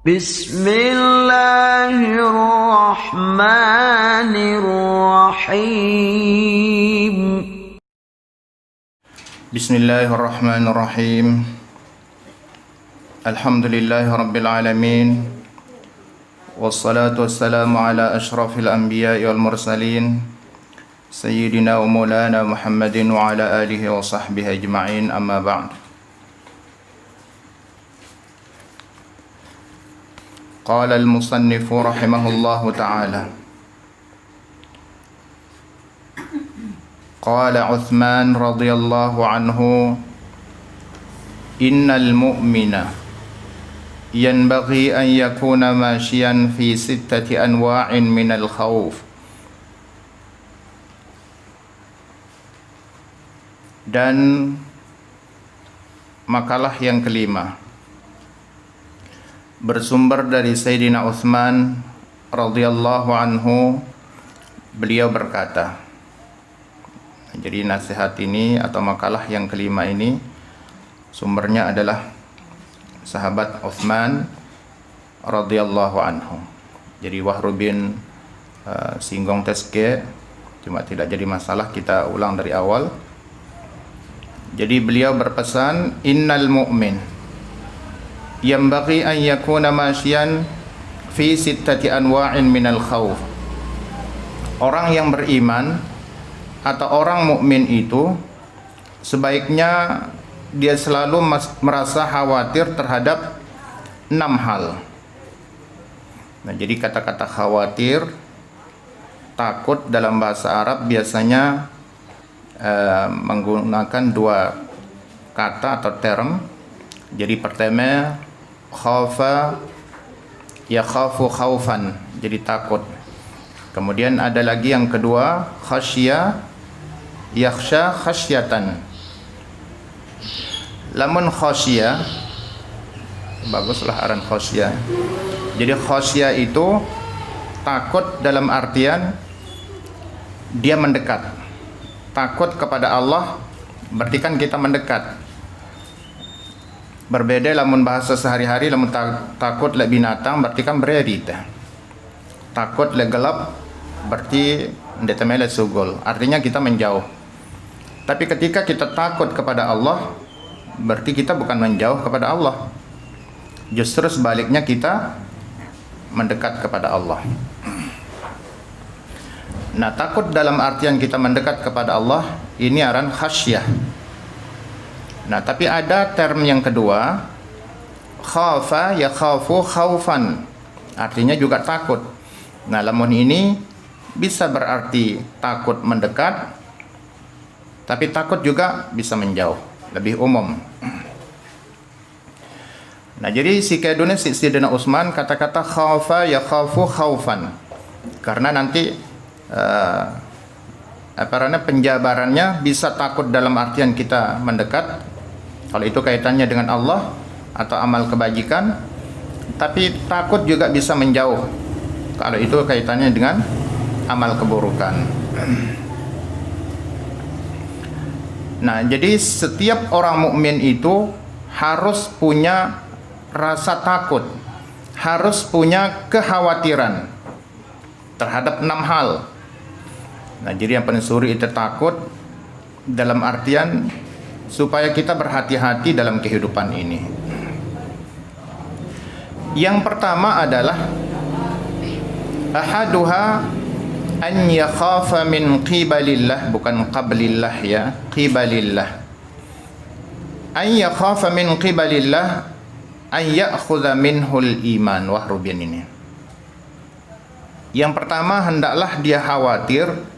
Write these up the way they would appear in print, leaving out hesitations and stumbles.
Bismillahirrahmanirrahim. Bismillahirrahmanirrahim. Alhamdulillahirabbil alamin. Wassalatu wassalamu ala asyrafil anbiya'i wal mursalin sayyidina wa maulana Muhammadin wa ala alihi wa sahbihi ajma'in, amma ba'd. Qala al-musannifu rahimahullahu ta'ala, qala Uthman radhiyallahu anhu, innal mu'mina yanbaghi an yakuna mashiyan fi sittati anwa'in minal khawf. Dan makalah yang kelima bersumber dari Sayyidina Uthman radhiyallahu anhu. Beliau berkata, jadi nasihat ini atau makalah yang kelima ini sumbernya adalah sahabat Uthman radhiyallahu anhu. Jadi Wahru bin singgung teske, cuma tidak jadi masalah, kita ulang dari awal. Jadi beliau berpesan, innal mu'min yanbaghi an yakuna masyian fi sittati anwa'in minal khawf. Orang yang beriman atau orang mukmin itu sebaiknya dia selalu merasa khawatir terhadap 6 hal. Nah, jadi kata-kata khawatir, takut dalam bahasa Arab biasanya menggunakan 2 kata atau term. Jadi pertama, khafa yakhafu khaufan, jadi takut. Kemudian ada lagi yang kedua, khasya yakhsha khasyatan. Lamun khasya, baguslah aran khasya. Jadi khasya itu takut dalam artian dia mendekat. Takut kepada Allah berarti kan kita mendekat. Berbeda lamun bahasa sehari-hari, lamun takut le binatang berarti kan bereri. Takut le gelap berarti ndetemele sugol, artinya kita menjauh. Tapi ketika kita takut kepada Allah berarti kita bukan menjauh kepada Allah, justru sebaliknya kita mendekat kepada Allah. Nah, takut dalam artian kita mendekat kepada Allah ini aran khasyah. Nah, tapi ada term yang kedua, khafa yakhafu khaufan, artinya juga takut. Nah, lamun ini bisa berarti takut mendekat, tapi takut juga bisa menjauh, lebih umum. Nah, jadi si kedune Sayyidina Utsman kata-kata khafa yakhafu khaufan, karena nanti penjabarannya bisa takut dalam artian kita mendekat, kalau itu kaitannya dengan Allah atau amal kebajikan, tapi takut juga bisa menjauh kalau itu kaitannya dengan amal keburukan. Nah, jadi setiap orang mukmin itu harus punya rasa takut, harus punya kekhawatiran terhadap 6 hal. Nah, jadi yang paling suri itu takut dalam artian supaya kita berhati-hati dalam kehidupan ini. Yang pertama adalah ahaduha an yakhafa min qibalillah, bukan qablillah ya, qibalillah. An yakhafa min qibalillah an ya'khudha minhul iman. Wah, Rubian ini. Yang pertama, hendaklah dia khawatir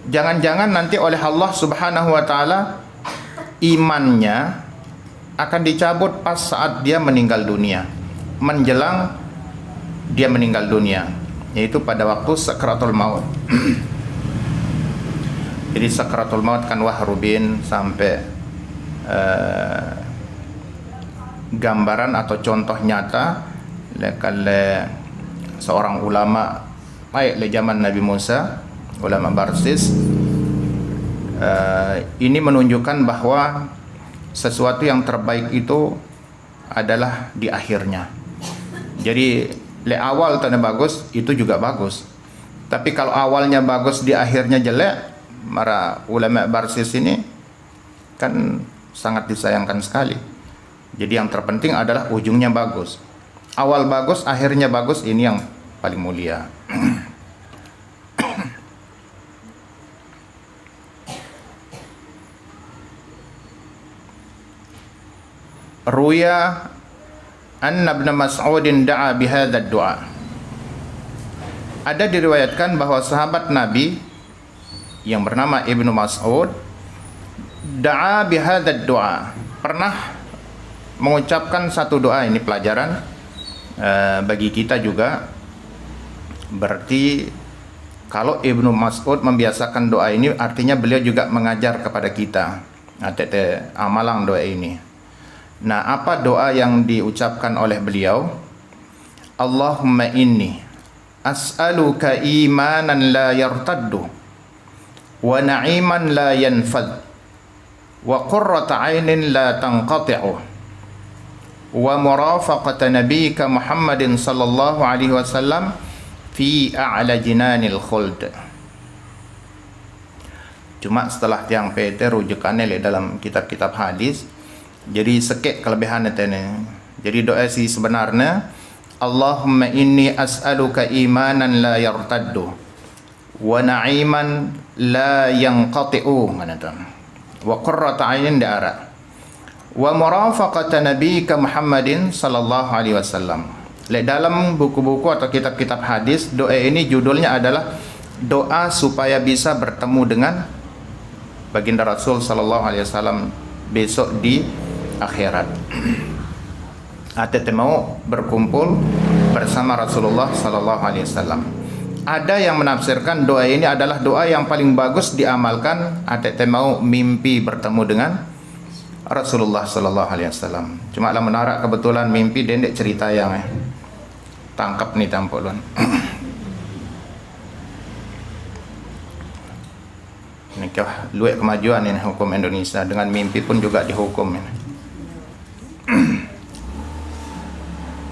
jangan-jangan nanti oleh Allah Subhanahu wa taala imannya akan dicabut pas saat dia meninggal dunia, menjelang dia meninggal dunia, yaitu pada waktu sakratul maut. Jadi sakratul maut kan Wahrubin sampai gambaran atau contoh nyata oleh seorang ulama baik le zaman Nabi Musa, ulama Barsis. Ini menunjukkan bahwa sesuatu yang terbaik itu adalah di akhirnya. Jadi le awal tanda bagus itu juga bagus. Tapi kalau awalnya bagus di akhirnya jelek, para ulama barsis ini kan sangat disayangkan sekali. Jadi yang terpenting adalah ujungnya bagus. Awal bagus, akhirnya bagus, ini yang paling mulia. Ruya anna Ibn Mas'udin da'a bihadha du'a. Ada diriwayatkan bahwa sahabat Nabi yang bernama Ibnu Mas'ud da'a bihadha du'a, pernah mengucapkan satu doa. Ini pelajaran bagi kita juga. Berarti kalau Ibnu Mas'ud membiasakan doa ini, artinya beliau juga mengajar kepada kita amalan doa ini. Nah, apa doa yang diucapkan oleh beliau? Allahumma inni as'aluka imanan la yartaddu wa na'iman la yanfad wa qurrata 'ainin la tanqati'u wa murafaqata nabiyyika Muhammadin sallallahu alaihi wasallam fi a'la jinanil khuld. Cuma setelah tiang PT rujukannya dalam kitab-kitab hadis, jadi sekek kelebihan itu nih. Jadi doa si sebenarnya Allahumma inni as'aluka imanan la yartaddu wa na'iman la yanqati'u, mana tu, wa qurrata 'ainin daara wa murafaqata nabiyyika Muhammadin sallallahu alaihi wasallam. Dalam buku-buku atau kitab-kitab hadis, doa ini judulnya adalah doa supaya bisa bertemu dengan baginda Rasul sallallahu alaihi wasallam besok di akhirat. Atau mau berkumpul bersama Rasulullah sallallahu alaihi wasallam. Ada yang menafsirkan doa ini adalah doa yang paling bagus diamalkan atau mau mimpi bertemu dengan Rasulullah sallallahu alaihi wasallam. Cuma lah menarak kebetulan mimpi dendek cerita yang tangkap nih tampolon. Ini luek kemajuan ini hukum Indonesia, dengan mimpi pun juga dihukum ini.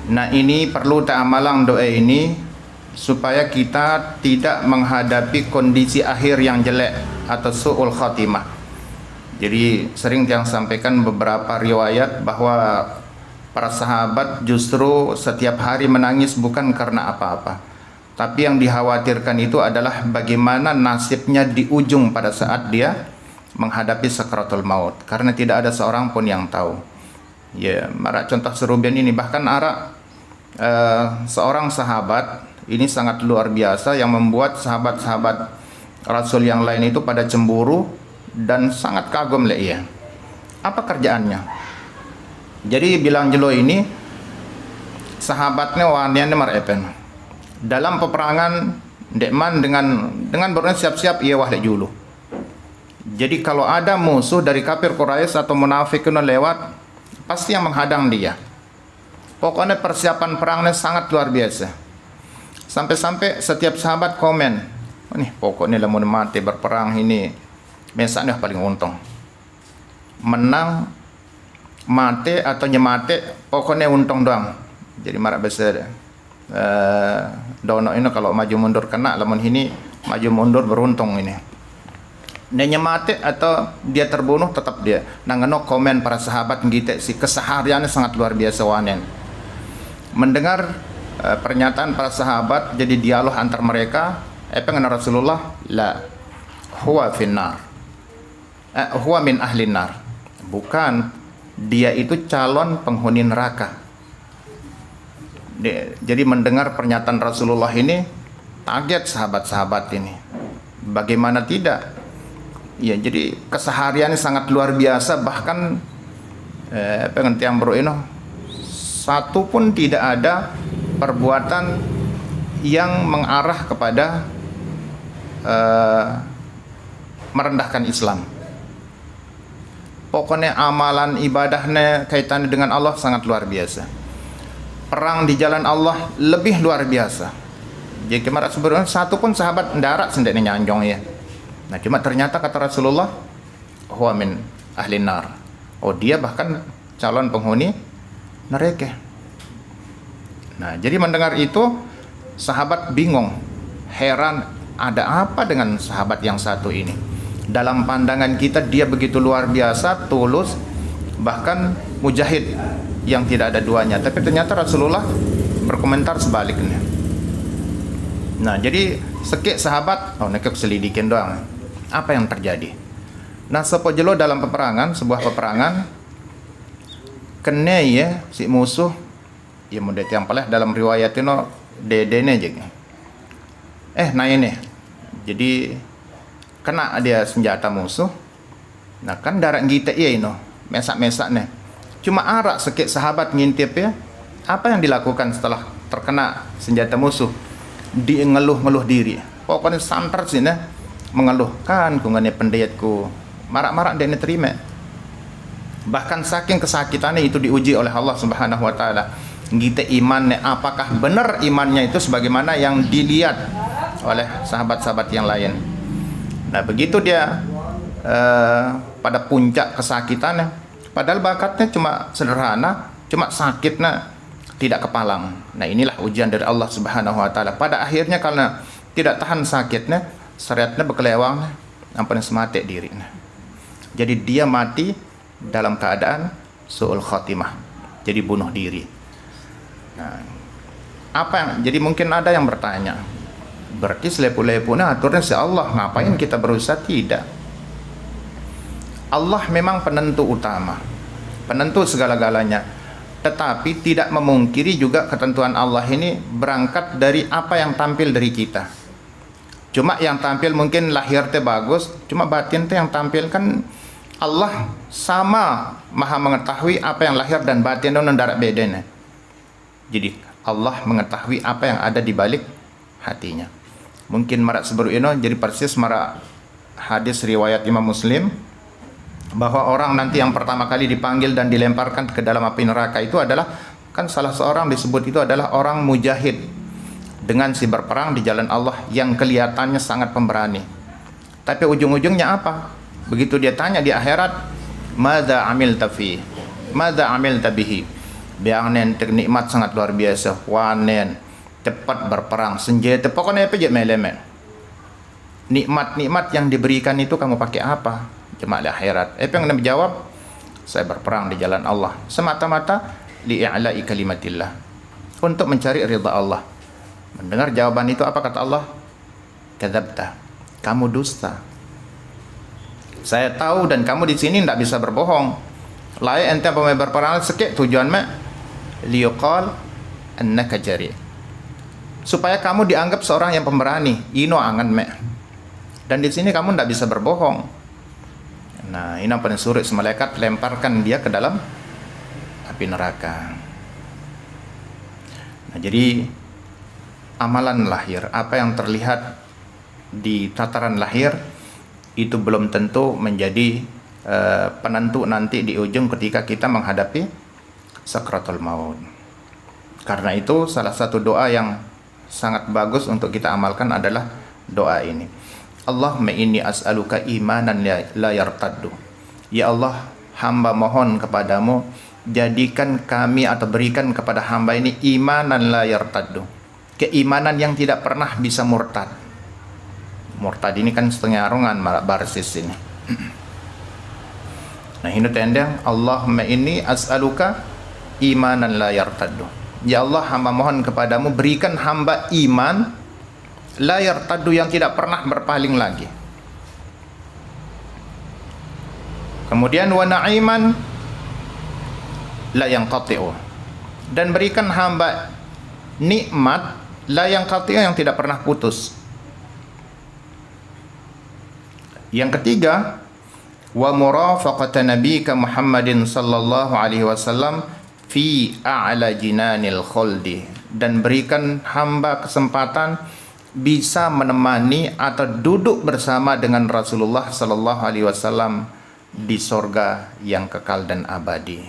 Nah, ini perlu ta'amalang doa ini supaya kita tidak menghadapi kondisi akhir yang jelek atau su'ul khatimah. Jadi sering yang sampaikan beberapa riwayat bahwa para sahabat justru setiap hari menangis bukan karena apa-apa, tapi yang dikhawatirkan itu adalah bagaimana nasibnya di ujung pada saat dia menghadapi sakaratul maut, karena tidak ada seorang pun yang tahu. Ya, marak contoh serubian ini, bahkan seorang sahabat ini sangat luar biasa yang membuat sahabat-sahabat Rasul yang lain itu pada cemburu dan sangat kagum le ia. Apa kerjaannya? Jadi bilang jelo ini sahabatnya waniannya marepen. Dalam peperangan dekman dengan berani siap-siap ia wahlek julu. Jadi kalau ada musuh dari kafir Quraisy atau munafik kena lewat, pasti yang menghadang dia. Pokoknya persiapan perangnya sangat luar biasa. Sampai-sampai setiap sahabat komen, oh, nih pokoknya lamun mati berperang ini mesaknya paling untung. Menang, mati atau nyemate, pokoknya untung doang. Jadi marak besar. Dono ini kalau maju mundur kena, lamun ini maju mundur beruntung ini. Nanya mati atau dia terbunuh tetap dia. Nangano komen para sahabat kita si kesehariannya sangat luar biasa wanen. Mendengar pernyataan para sahabat, jadi dialog antar mereka. Pengen Rasulullah, la huwa finnar, huwa min ahli nar. Bukan, dia itu calon penghuni neraka. Jadi mendengar pernyataan Rasulullah ini, kaget sahabat-sahabat ini. Bagaimana tidak? Ya, jadi kesehariannya sangat luar biasa. Bahkan pengertian bro ini satu pun tidak ada perbuatan yang mengarah kepada merendahkan Islam. Pokoknya amalan ibadahnya kaitannya dengan Allah sangat luar biasa. Perang di jalan Allah lebih luar biasa. Jadi kemarin sebenarnya satu pun sahabat ndarak sendiri nyanjong ya. Nah, cuma ternyata kata Rasulullah, huwa min ahli nar. Oh, dia bahkan calon penghuni Nerekeh. Nah, jadi mendengar itu sahabat bingung, heran, ada apa dengan sahabat yang satu ini? Dalam pandangan kita dia begitu luar biasa, tulus, bahkan mujahid yang tidak ada duanya. Tapi ternyata Rasulullah berkomentar sebaliknya. Nah, jadi sekik sahabat, nekek selidikin doang. Apa yang terjadi? Nah, sepojelo dalam sebuah peperangan, kene ya si musuh, ya mudah yang paling dalam riwayat itu dedene aja. Nah ini, jadi kena dia senjata musuh. Nah kan darah kita ini, mesak-mesak nih. Cuma arak sekik sahabat ngintip ya. Apa yang dilakukan setelah terkena senjata musuh? Dia ngeluh diri. Pokoknya santer sih nih, mengeluhkan kungane pendayatku. Marak-marak dia terima. Bahkan saking kesakitannya itu diuji oleh Allah Subhanahu wa taala. Kita imannya, apakah benar imannya itu sebagaimana yang dilihat oleh sahabat-sahabat yang lain. Nah begitu dia pada puncak kesakitannya, padahal bakatnya cuma sederhana, cuma sakitnya tidak kepalang. Nah inilah ujian dari Allah Subhanahu wa taala. Pada akhirnya karena tidak tahan sakitnya, seretnya berkelewang, ampun semate dirinya. Jadi dia mati dalam keadaan su'ul khatimah, jadi bunuh diri. Nah, jadi mungkin ada yang bertanya, berarti selepu-lepuna aturnya si Allah, ngapain kita berusaha? Tidak. Allah memang penentu utama, penentu segala-galanya, tetapi tidak memungkiri juga ketentuan Allah ini berangkat dari apa yang tampil dari kita. Cuma yang tampil mungkin lahir teh bagus, cuma batin teh yang tampil kan Allah sama maha mengetahui apa yang lahir dan batin dan mendarat bedanya. Jadi Allah mengetahui apa yang ada di balik hatinya. Mungkin marak sebaru ini jadi persis marak hadis riwayat Imam Muslim bahwa orang nanti yang pertama kali dipanggil dan dilemparkan ke dalam api neraka itu adalah, kan salah seorang disebut itu adalah orang mujahid dengan si berperang di jalan Allah yang kelihatannya sangat pemberani. Tapi ujung-ujungnya apa? Begitu dia tanya di akhirat, "Madza amilta fi? Madza amilta bihi?" Biangnen nikmat sangat luar biasa, wanen cepat berperang, senjata pokoknya apa je melemen. Nikmat-nikmat yang diberikan itu kamu pakai apa? Cuma di akhirat. Yang Nabi jawab, saya berperang di jalan Allah semata-mata li'a'la'i kalimatillah, untuk mencari ridha Allah. Mendengar jawaban itu apa kata Allah? Kadzabta, kamu dusta. Saya tahu dan kamu di sini tidak bisa berbohong. Layak ente pemain berperang sekek tujuan mak liyuqal annaka jari, supaya kamu dianggap seorang yang pemberani. Ino angan mek. Dan di sini kamu tidak bisa berbohong. Nah, ini apa yang suruh malaikat lemparkan dia ke dalam api neraka. Nah, jadi amalan lahir, apa yang terlihat di tataran lahir itu belum tentu menjadi penentu nanti di ujung ketika kita menghadapi sakratul maut. Karena itu salah satu doa yang sangat bagus untuk kita amalkan adalah doa ini. Allahumma inni as'aluka imanan la yartaddu. Ya Allah, hamba mohon kepadamu, jadikan kami atau berikan kepada hamba ini imanan la yartaddu, keimanan yang tidak pernah bisa murtad. Murtad ini kan setengah arungan barsis ini. Nah ini tendang, Allahumma inni as'aluka imanan la yartaddu. Ya Allah, hamba mohon kepadamu, berikan hamba iman la yartaddu, yang tidak pernah berpaling lagi. Kemudian wa na'iman la yanqati'u, dan berikan hamba nikmat la yanqati'u, yang tidak pernah putus. Yang ketiga, wa murafaqata nabiyika Muhammadin sallallahu alaihi wasallam fi a'la jinanil khuldi, dan berikan hamba kesempatan bisa menemani atau duduk bersama dengan Rasulullah sallallahu alaihi wasallam di sorga yang kekal dan abadi.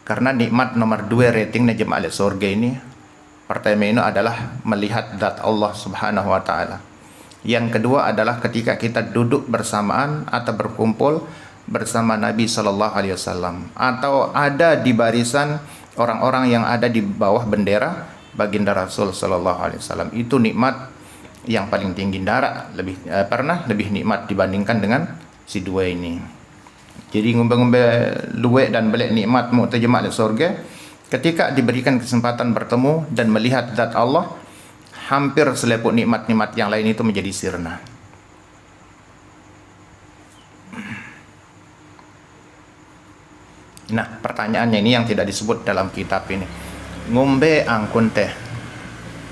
Karena nikmat nomor 2 ratingnya jemaah sorga ini, pertama ini adalah melihat zat Allah Subhanahu wa taala. Yang kedua adalah ketika kita duduk bersamaan atau berkumpul bersama Nabi sallallahu alaihi wasallam, atau ada di barisan orang-orang yang ada di bawah bendera baginda Rasul sallallahu alaihi wasallam. Itu nikmat yang paling tinggi. Ndara lebih nikmat dibandingkan dengan si dua ini. Jadi ngumbe-ngumbe luwek dan belik nikmat muktajama di surga, ketika diberikan kesempatan bertemu dan melihat zat Allah, hampir selepuk nikmat-nikmat yang lain itu menjadi sirna. Nah, pertanyaannya ini yang tidak disebut dalam kitab ini. Ngombe angkun teh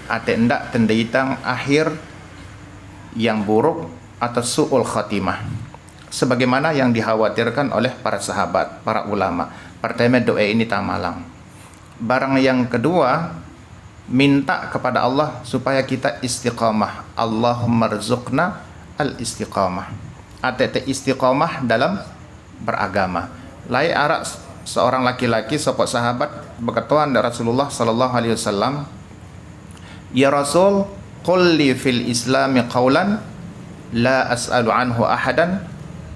ate ndak tendeitang akhir yang buruk atau su'ul khatimah, sebagaimana yang dikhawatirkan oleh para sahabat, para ulama. Pertama, doa ini tamalang. Barang yang kedua, minta kepada Allah supaya kita istiqamah. Allahumma rzuqna al-istiqamah. Ate istiqamah dalam beragama. Lai arak seorang laki-laki sopok sahabat berkatuan dari Rasulullah sallallahu alaihi wasallam, ya Rasul, qul li fil islami qawlan la as'alu anhu ahadan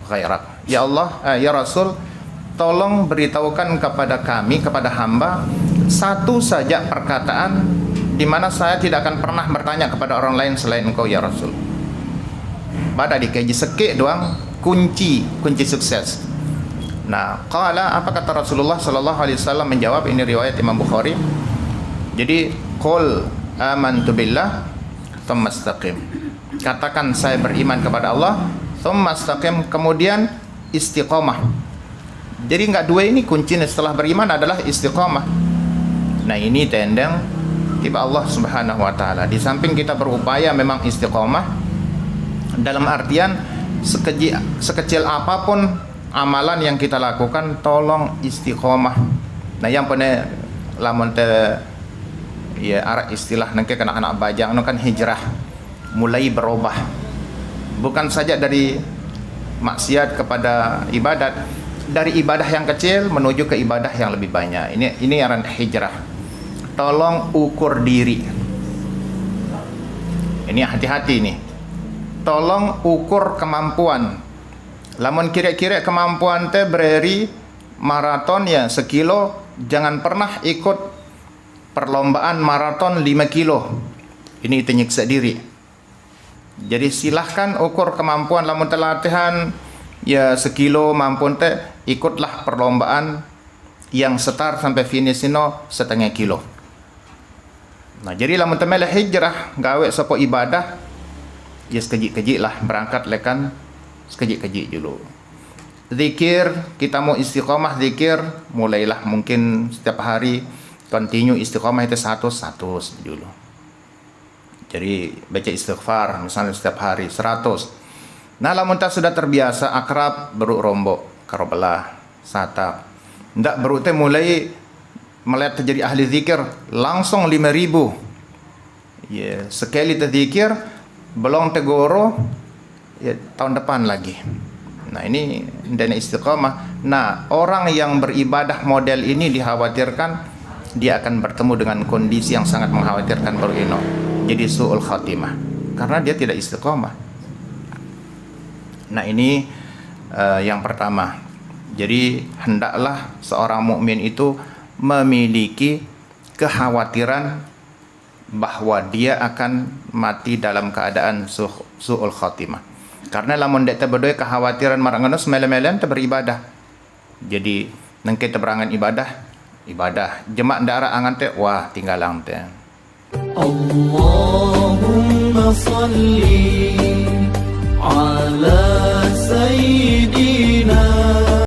ghairak. Ya Allah, ya Rasul, tolong beritahukan kepada kami, kepada hamba, satu saja perkataan di mana saya tidak akan pernah bertanya kepada orang lain selain Engkau ya Rasul. Pada dikaji sekik doang kunci sukses. Nah, qala, apa kata Rasulullah sallallahu alaihi wasallam menjawab, ini riwayat Imam Bukhari. Jadi, qul amantu billah tsumma istaqim. Katakan saya beriman kepada Allah, tsumma istaqim, kemudian istiqamah. Jadi enggak dua ini kuncinya setelah beriman adalah istiqamah. Nah, ini tendang tiba Allah Subhanahu wa taala. Di samping kita berupaya memang istiqamah dalam artian sekecil apapun amalan yang kita lakukan, tolong istiqomah. Nah, yang pernah lamun te ya arah istilah nangke anak-anak bajang itu kan hijrah, mulai berubah. Bukan saja dari maksiat kepada ibadat, dari ibadah yang kecil menuju ke ibadah yang lebih banyak. Ini yang hijrah. Tolong ukur diri. Ini hati-hati nih. Tolong ukur kemampuan. Lamun kira-kira kemampuan teh beri maraton ya 1 kilo, jangan pernah ikut perlombaan maraton 5 kilo. Ini itu nyiksa diri. Jadi silahkan ukur kemampuan. Lamun teh latihan ya 1 kilo mampu teh, ikutlah perlombaan yang start sampai finish ino 0,5 kilo. Nah, jadi lamun teh mele hijrah gawe sapa ibadah ya sekejik-kejik lah berangkat lekan sekejik-kejik dulu. Zikir, kita mau istiqomah zikir, mulailah mungkin setiap hari continue istiqomah itu 100 dulu. Jadi baca istighfar misalnya setiap hari 100. Nah, lamun tak sudah terbiasa akrab beruk rombok karobelah satak. Ndak beruk teh mulai melihat terjadi ahli zikir langsung 5.000. Ya, sekali terzikir belum tegoro ya tahun depan lagi. Nah, ini dana istiqamah. Nah, orang yang beribadah model ini dikhawatirkan dia akan bertemu dengan kondisi yang sangat mengkhawatirkan baru ini. Jadi su'ul khatimah karena dia tidak istiqamah. Nah, ini yang pertama. Jadi hendaklah seorang mukmin itu memiliki kekhawatiran bahwa dia akan mati dalam keadaan su'ul khatimah. Karena lamun dek terberdoa kekhawatiran marangono semele-melen beribadah. Jadi nang kita berangan ibadah jemak darah angan teh wah tinggalang teh. Allahumma salli ala sayyidina